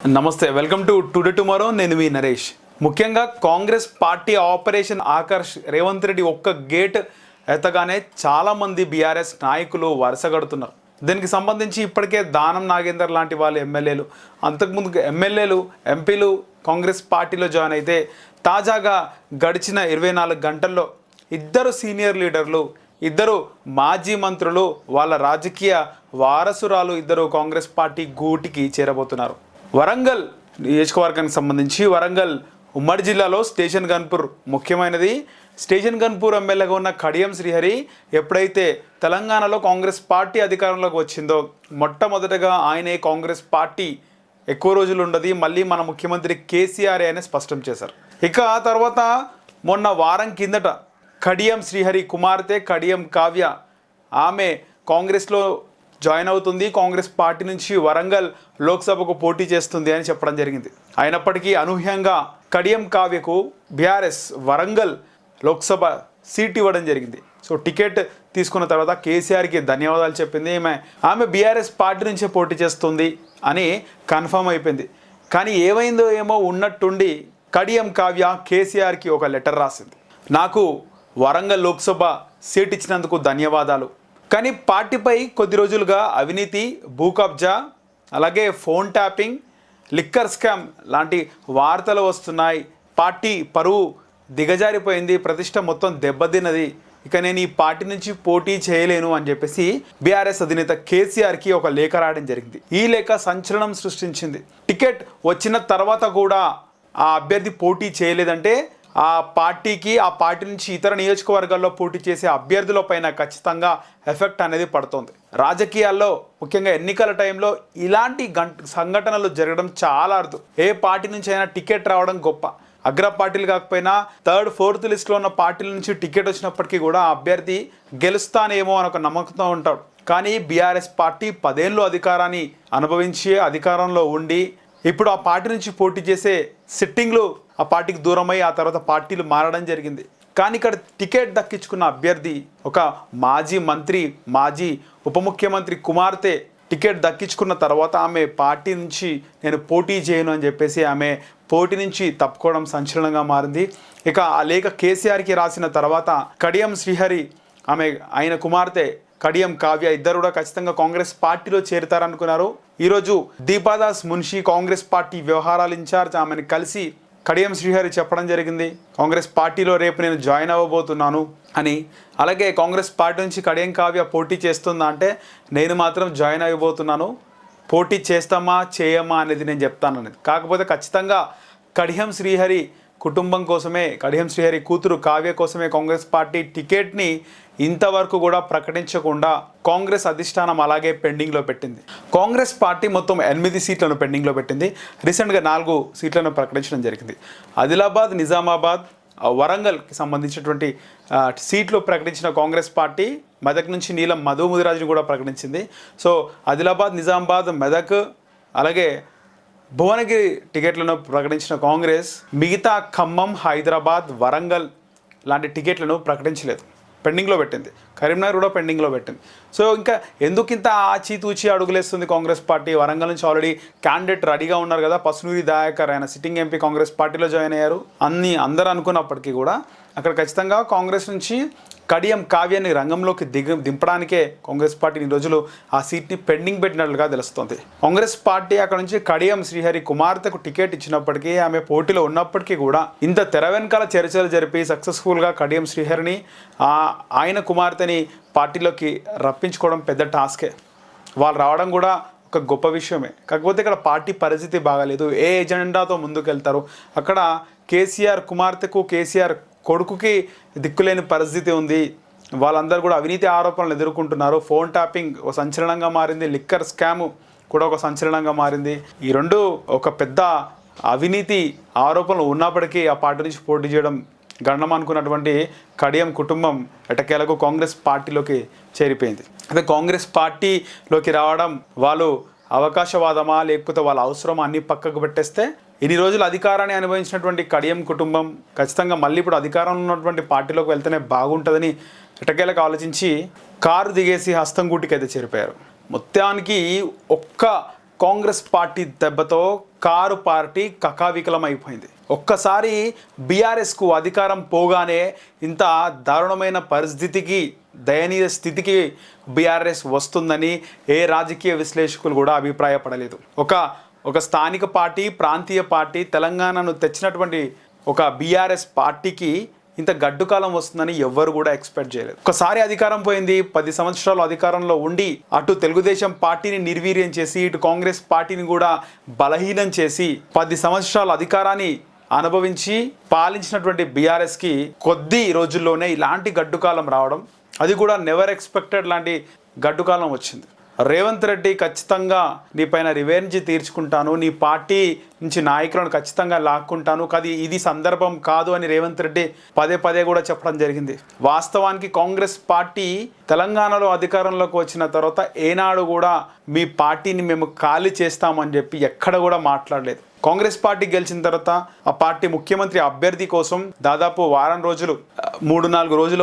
నమస్తే, welcome to today tomorrow. నేను మీ నరేష్. ముఖ్యంగా కాంగ్రెస్ పార్టీ ఆపరేషన్ ఆకర్ష్ రేవంత్ రెడ్డి ఒక్క గేట్ ఎత్తగానే చాలామంది బీఆర్ఎస్ నాయకులు వరుసగడుతున్నారు. దీనికి సంబంధించి ఇప్పటికే దానం నాగేందర్ లాంటి వాళ్ళు ఎమ్మెల్యేలు, అంతకుముందు ఎమ్మెల్యేలు, ఎంపీలు కాంగ్రెస్ పార్టీలో జాయిన్ అయితే, తాజాగా గడిచిన 24 గంటల్లో ఇద్దరు సీనియర్ లీడర్లు, ఇద్దరు మాజీ మంత్రులు, వాళ్ళ రాజకీయ వారసురాలు ఇద్దరు కాంగ్రెస్ పార్టీ గూటికి చేరబోతున్నారు. వరంగల్ నియోజకవర్గానికి సంబంధించి వరంగల్ ఉమ్మడి జిల్లాలో స్టేషన్ గన్పూర్ ముఖ్యమైనది. స్టేషన్ గన్పూర్ ఎమ్మెల్యేగా ఉన్న కడియం శ్రీహరి ఎప్పుడైతే తెలంగాణలో కాంగ్రెస్ పార్టీ అధికారంలోకి వచ్చిందో, మొట్టమొదటగా ఆయనే కాంగ్రెస్ పార్టీ ఎక్కువ రోజులు ఉండదు, మళ్ళీ మన ముఖ్యమంత్రి కేసీఆర్ అని స్పష్టం చేశారు. ఇక ఆ తర్వాత మొన్న వారం కిందట కడియం శ్రీహరి కుమార్తె కడియం కావ్య, ఆమె కాంగ్రెస్లో జాయిన్ అవుతుంది, కాంగ్రెస్ పార్టీ నుంచి వరంగల్ లోక్సభకు పోటీ చేస్తుంది అని చెప్పడం జరిగింది. అయినప్పటికీ అనూహ్యంగా కడియం కావ్యకు బీఆర్ఎస్ వరంగల్ లోక్సభ సీట్ ఇవ్వడం జరిగింది. సో టికెట్ తీసుకున్న తర్వాత కేసీఆర్కి ధన్యవాదాలు చెప్పింది. ఆమె బీఆర్ఎస్ పార్టీ నుంచే పోటీ చేస్తుంది అని కన్ఫర్మ్ అయిపోయింది. కానీ ఏమైందో ఏమో ఉన్నట్టుండి కడియం కావ్య కేసీఆర్కి ఒక లెటర్ రాసింది. నాకు వరంగల్ లోక్సభ సీట్ ఇచ్చినందుకు ధన్యవాదాలు, కానీ పార్టీపై కొద్ది రోజులుగా అవినీతి, భూ కబ్జా, అలాగే ఫోన్ ట్యాపింగ్, లిక్కర్ స్కామ్ లాంటి వార్తలు వస్తున్నాయి. పార్టీ పరువు దిగజారిపోయింది, ప్రతిష్ట మొత్తం దెబ్బతిన్నది, ఇక నేను ఈ పార్టీ నుంచి పోటీ చేయలేను అని చెప్పేసి బీఆర్ఎస్ అధినేత కేసీఆర్కి ఒక లేఖ రాయడం జరిగింది. ఈ లేఖ సంచలనం సృష్టించింది. టికెట్ వచ్చిన తర్వాత కూడా ఆ అభ్యర్థి పోటీ చేయలేదంటే ఆ పార్టీకి, ఆ పార్టీ నుంచి ఇతర నియోజకవర్గాల్లో పోటీ చేసే అభ్యర్థుల పైన ఖచ్చితంగా ఎఫెక్ట్ అనేది పడుతుంది. రాజకీయాల్లో ముఖ్యంగా ఎన్నికల టైంలో ఇలాంటి సంఘటనలు జరగడం చాలా అరుదు. ఏ పార్టీ నుంచి అయినా టికెట్ రావడం గొప్ప. అగ్ర పార్టీలు కాకపోయినా 3rd, 4th లిస్ట్లో ఉన్న పార్టీల నుంచి టికెట్ వచ్చినప్పటికీ కూడా అభ్యర్థి గెలుస్తానేమో అని ఒక నమ్మకంతో ఉంటాడు. కానీ బీఆర్ఎస్ పార్టీ 10 ఏళ్ళు అధికారాన్ని అనుభవించి అధికారంలో ఉండి ఇప్పుడు ఆ పార్టీ నుంచి పోటీ చేసే సిట్టింగ్లు ఆ పార్టీకి దూరమై ఆ తర్వాత పార్టీలు మారడం జరిగింది. కానీ ఇక్కడ టికెట్ దక్కించుకున్న అభ్యర్థి ఒక మాజీ మంత్రి, మాజీ ఉప ముఖ్యమంత్రి కుమార్తె టికెట్ దక్కించుకున్న తర్వాత ఆమె పార్టీ నుంచి నేను పోటీ చేయను అని చెప్పేసి ఆమె పోటీ నుంచి తప్పుకోవడం సంచలనంగా మారింది. ఇక ఆ లేఖ కేసీఆర్కి రాసిన తర్వాత కడియం శ్రీహరి, ఆయన కుమార్తె కడియం కావ్య ఇద్దరు కూడా ఖచ్చితంగా కాంగ్రెస్ పార్టీలో చేరుతారనుకున్నారు. ఈరోజు దీపాదాస్ మున్షి కాంగ్రెస్ పార్టీ వ్యవహారాల ఇన్ఛార్జ్ ఆమెను కలిసి కడియం శ్రీహరి చెప్పడం జరిగింది, కాంగ్రెస్ పార్టీలో రేపు నేను జాయిన్ అవ్వబోతున్నాను అని. అలాగే కాంగ్రెస్ పార్టీ నుంచి కడియం కావ్య పోటీ చేస్తుందా అంటే నేను మాత్రం జాయిన్ అవ్వబోతున్నాను, పోటీ చేస్తామా చేయమా అనేది నేను చెప్తాను అనేది. కాకపోతే ఖచ్చితంగా కడియం శ్రీహరి కుటుంబం కోసమే, కడియం శ్రీహరి కూతురు కావ్య కోసమే కాంగ్రెస్ పార్టీ టికెట్ని ఇంతవరకు కూడా ప్రకటించకుండా కాంగ్రెస్ అధిష్టానం అలాగే పెండింగ్లో పెట్టింది. కాంగ్రెస్ పార్టీ మొత్తం 8 సీట్లను పెండింగ్లో పెట్టింది. రీసెంట్గా 4 సీట్లను ప్రకటించడం జరిగింది. ఆదిలాబాద్, నిజామాబాద్, వరంగల్కి సంబంధించినటువంటి సీట్లు ప్రకటించిన కాంగ్రెస్ పార్టీ మెదక్ నుంచి నీలం మధు ముదిరాజును కూడా ప్రకటించింది. సో ఆదిలాబాద్, నిజామాబాద్, మెదక్, అలాగే భువనగిరి టికెట్లను ప్రకటించిన కాంగ్రెస్ మిగతా ఖమ్మం, హైదరాబాద్, వరంగల్ లాంటి టికెట్లను ప్రకటించలేదు, పెండింగ్లో పెట్టింది. కరీంనగర్ కూడా పెండింగ్లో పెట్టింది. సో ఇంకా ఎందుకు ఇంత ఆచితూచి అడుగులేస్తుంది కాంగ్రెస్ పార్టీ? వరంగల్ నుంచి ఆల్రెడీ క్యాండిడేట్ రెడీగా ఉన్నారు కదా, పసునూరి దయాకర్, ఆయన సిట్టింగ్ ఎంపీ కాంగ్రెస్ పార్టీలో జాయిన్ అయ్యారు. అందరూ అనుకున్నప్పటికీ కూడా అక్కడ ఖచ్చితంగా కాంగ్రెస్ నుంచి కడియం కావ్యాన్ని రంగంలోకి దింపడానికే కాంగ్రెస్ పార్టీ ఈ రోజులు ఆ సీట్ని పెండింగ్ పెట్టినట్లుగా తెలుస్తుంది. కాంగ్రెస్ పార్టీ అక్కడ నుంచి కడియం శ్రీహరి కుమార్తెకు టికెట్ ఇచ్చినప్పటికీ, ఆమె పోటీలో ఉన్నప్పటికీ కూడా ఇంత తెర వెనకాల చర్చలు జరిపి సక్సెస్ఫుల్గా కడియం శ్రీహరిని, ఆయన కుమార్తెని పార్టీలోకి రప్పించుకోవడం పెద్ద టాస్కే. వాళ్ళు రావడం కూడా ఒక గొప్ప విషయమే. కాకపోతే ఇక్కడ పార్టీ పరిస్థితి బాగాలేదు. ఏ ఎజెండాతో ముందుకెళ్తారు? అక్కడ కేసీఆర్ కుమార్తెకు, కేసీఆర్ కొడుకుకి దిక్కులేని పరిస్థితి ఉంది. వాళ్ళందరూ కూడా అవినీతి ఆరోపణలు ఎదుర్కొంటున్నారు. ఫోన్ ట్యాపింగ్ ఒక సంచలనంగా మారింది, లిక్కర్ స్కాము కూడా ఒక సంచలనంగా మారింది. ఈ రెండు ఒక పెద్ద అవినీతి ఆరోపణలు ఉన్నప్పటికీ ఆ పార్టీ నుంచి పోటీ చేయడం గణం అనుకున్నటువంటి కడియం కుటుంబం ఎటకేలకు కాంగ్రెస్ పార్టీలోకి చేరిపోయింది. అదే కాంగ్రెస్ పార్టీలోకి రావడం వాళ్ళు అవకాశవాదమా లేకపోతే వాళ్ళ అవసరమా అన్ని పక్కకు పెట్టేస్తే, ఇన్ని రోజులు అధికారాన్ని అనుభవించినటువంటి కడియం కుటుంబం ఖచ్చితంగా మళ్ళీ ఇప్పుడు అధికారంలో ఉన్నటువంటి పార్టీలోకి వెళ్తేనే బాగుంటుందని ఎటకేలకు ఆలోచించి కారు దిగేసి హస్తం గూటికి అయితే చేరిపోయారు. మొత్తానికి ఒక్క కాంగ్రెస్ పార్టీ దెబ్బతో కారు పార్టీ కకావికలం అయిపోయింది. ఒక్కసారి బీఆర్ఎస్కు అధికారం పోగానే ఇంత దారుణమైన పరిస్థితికి, దయనీయ స్థితికి బీఆర్ఎస్ వస్తుందని ఏ రాజకీయ విశ్లేషకులు కూడా అభిప్రాయపడలేదు. ఒక స్థానిక పార్టీ, ప్రాంతీయ పార్టీ, తెలంగాణను తెచ్చినటువంటి ఒక బీఆర్ఎస్ పార్టీకి ఇంత గడ్డుకాలం వస్తుందని ఎవ్వరు కూడా ఎక్స్పెక్ట్ చేయలేదు. ఒకసారి అధికారం పోయింది, 10 సంవత్సరాలు అధికారంలో ఉండి అటు తెలుగుదేశం పార్టీని నిర్వీర్యం చేసి ఇటు కాంగ్రెస్ పార్టీని కూడా బలహీనం చేసి 10 సంవత్సరాల అధికారాన్ని అనుభవించి పాలించినటువంటి బీఆర్ఎస్కి కొద్ది రోజుల్లోనే ఇలాంటి గడ్డుకాలం రావడం, అది కూడా నెవర్ ఎక్స్పెక్టెడ్ లాంటి గడ్డుకాలం వచ్చింది. రేవంత్ రెడ్డి ఖచ్చితంగా నీ పైన రివెంజ్ తీర్చుకుంటాను, నీ పార్టీ నుంచి నాయకులను ఖచ్చితంగా లాక్కుంటాను, ఇది సందర్భం కాదు అని రేవంత్ రెడ్డి పదే కూడా చెప్పడం జరిగింది. వాస్తవానికి కాంగ్రెస్ పార్టీ తెలంగాణలో అధికారంలోకి వచ్చిన తర్వాత ఏనాడు కూడా మీ పార్టీని మేము ఖాళీ చేస్తామని చెప్పి ఎక్కడ కూడా మాట్లాడలేదు. కాంగ్రెస్ పార్టీ గెలిచిన తర్వాత ఆ పార్టీ ముఖ్యమంత్రి అభ్యర్థి కోసం దాదాపు వారం రోజులు 3-4 రోజుల